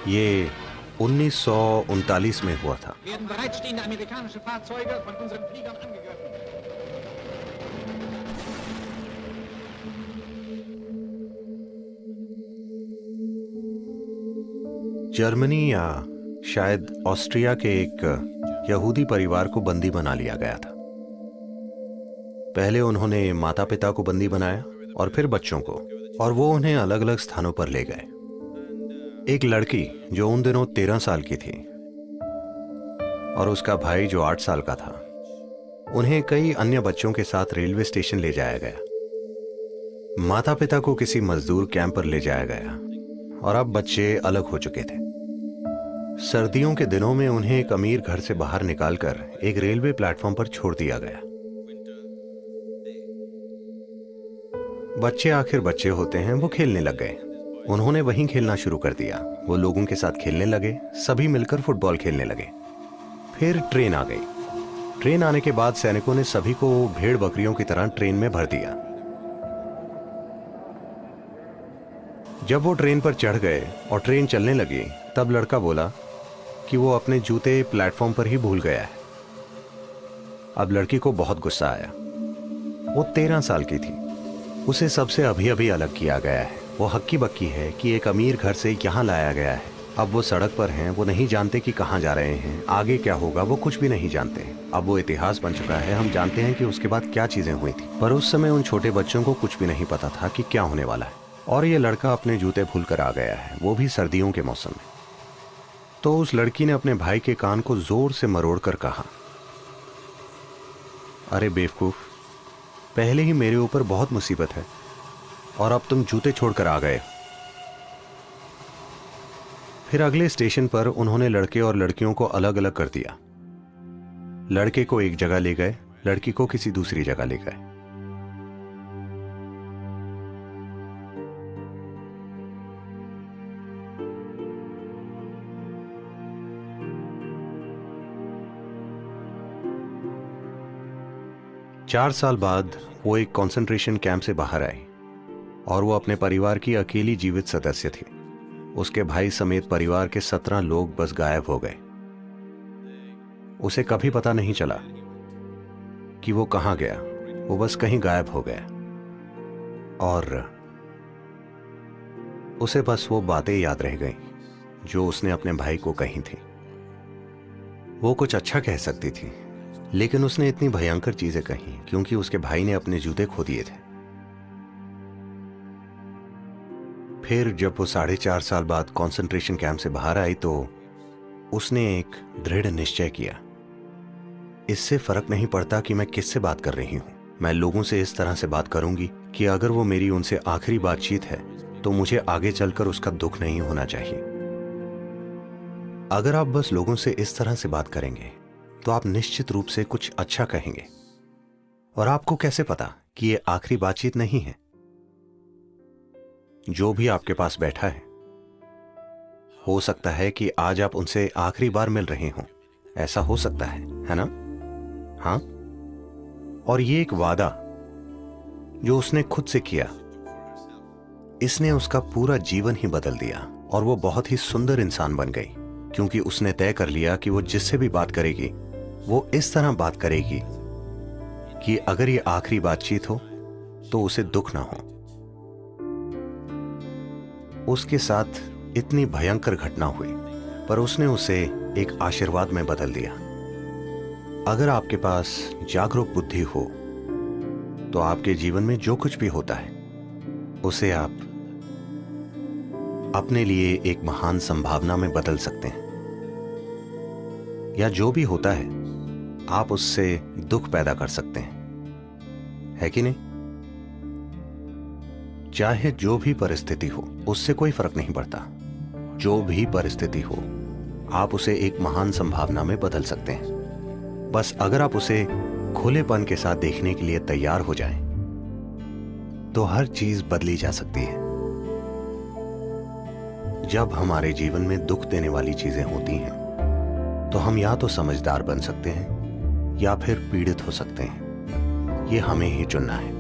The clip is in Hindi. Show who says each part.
Speaker 1: ये 1939 में हुआ था। जर्मनी या शायद ऑस्ट्रिया के एक यहूदी परिवार को बंदी बना लिया गया था। पहले उन्होंने माता पिता को बंदी बनाया और फिर बच्चों को, और वो उन्हें अलग अलग स्थानों पर ले गए। एक लड़की जो उन दिनों 13 साल की थी और उसका भाई जो 8 साल का था, उन्हें कई अन्य बच्चों के साथ रेलवे स्टेशन ले जाया गया। माता पिता को किसी मजदूर कैंप पर ले जाया गया और अब बच्चे अलग हो चुके थे। सर्दियों के दिनों में उन्हें एक अमीर घर से बाहर निकालकर एक रेलवे प्लेटफॉर्म पर छोड़ दिया गया। बच्चे आखिर बच्चे होते हैं, वो खेलने लग गए। उन्होंने वहीं खेलना शुरू कर दिया। वो लोगों के साथ खेलने लगे, सभी मिलकर फुटबॉल खेलने लगे। फिर ट्रेन आ गई। ट्रेन आने के बाद सैनिकों ने सभी को भेड़ बकरियों की तरह ट्रेन में भर दिया। जब वो ट्रेन पर चढ़ गए और ट्रेन चलने लगी, तब लड़का बोला कि वो अपने जूते प्लेटफॉर्म पर ही भूल गया है। अब लड़की को बहुत गुस्सा आया। वो 13 साल की थी। उसे सबसे अभी अभी अलग किया गया है। वो हक्की बक्की है कि एक अमीर घर से यहाँ लाया गया है। अब वो सड़क पर हैं, वो नहीं जानते कि कहाँ जा रहे हैं, आगे क्या होगा वो कुछ भी नहीं जानते। अब वो इतिहास बन चुका है। हम जानते हैं कि उसके बाद क्या चीजें हुई थी, पर उस समय उन छोटे बच्चों को कुछ भी नहीं पता था कि क्या होने वाला है। और ये लड़का अपने जूते भूल कर आ गया है, वो भी सर्दियों के मौसम में। तो उस लड़की ने अपने भाई के कान को जोर से मरोड़ कर कहा, अरे बेवकूफ, पहले ही मेरे ऊपर बहुत मुसीबत है और अब तुम जूते छोड़कर आ गए। फिर अगले स्टेशन पर उन्होंने लड़के और लड़कियों को अलग अलग कर दिया। लड़के को एक जगह ले गए, लड़की को किसी दूसरी जगह ले गए। चार साल बाद वो एक कंसंट्रेशन कैंप से बाहर आई और वो अपने परिवार की अकेली जीवित सदस्य थी। उसके भाई समेत परिवार के 17 लोग बस गायब हो गए। उसे कभी पता नहीं चला कि वो कहां गया। वो बस कहीं गायब हो गया और उसे बस वो बातें याद रह गईं जो उसने अपने भाई को कही थी। वो कुछ अच्छा कह सकती थी, लेकिन उसने इतनी भयंकर चीजें कही क्योंकि उसके भाई ने अपने जूते खो दिए थे। फिर जब वो 4.5 साल बाद कंसंट्रेशन कैंप से बाहर आई तो उसने एक दृढ़ निश्चय किया, इससे फर्क नहीं पड़ता कि मैं किससे बात कर रही हूं, मैं लोगों से इस तरह से बात करूंगी कि अगर वो मेरी उनसे आखिरी बातचीत है तो मुझे आगे चलकर उसका दुख नहीं होना चाहिए। अगर आप बस लोगों से इस तरह से बात करेंगे तो आप निश्चित रूप से कुछ अच्छा कहेंगे। और आपको कैसे पता कि ये आखिरी बातचीत नहीं है? जो भी आपके पास बैठा है, हो सकता है कि आज आप उनसे आखिरी बार मिल रहे हों। ऐसा हो सकता है ना? हाँ। और ये एक वादा जो उसने खुद से किया, इसने उसका पूरा जीवन ही बदल दिया और वो बहुत ही सुंदर इंसान बन गई, क्योंकि उसने तय कर लिया कि वो जिससे भी बात करेगी वो इस तरह बात करेगी कि अगर ये आखिरी बातचीत हो तो उसे दुख ना हो। उसके साथ इतनी भयंकर घटना हुई, पर उसने उसे एक आशीर्वाद में बदल दिया। अगर आपके पास जागरूक बुद्धि हो तो आपके जीवन में जो कुछ भी होता है उसे आप अपने लिए एक महान संभावना में बदल सकते हैं, या जो भी होता है आप उससे दुख पैदा कर सकते हैं, है कि नहीं? चाहे जो भी परिस्थिति हो, उससे कोई फर्क नहीं पड़ता। जो भी परिस्थिति हो, आप उसे एक महान संभावना में बदल सकते हैं। बस अगर आप उसे खुलेपन के साथ देखने के लिए तैयार हो जाएं, तो हर चीज बदली जा सकती है। जब हमारे जीवन में दुख देने वाली चीजें होती हैं, तो हम या तो समझदार बन सकते हैं या फिर पीड़ित हो सकते हैं। ये हमें ही चुनना है।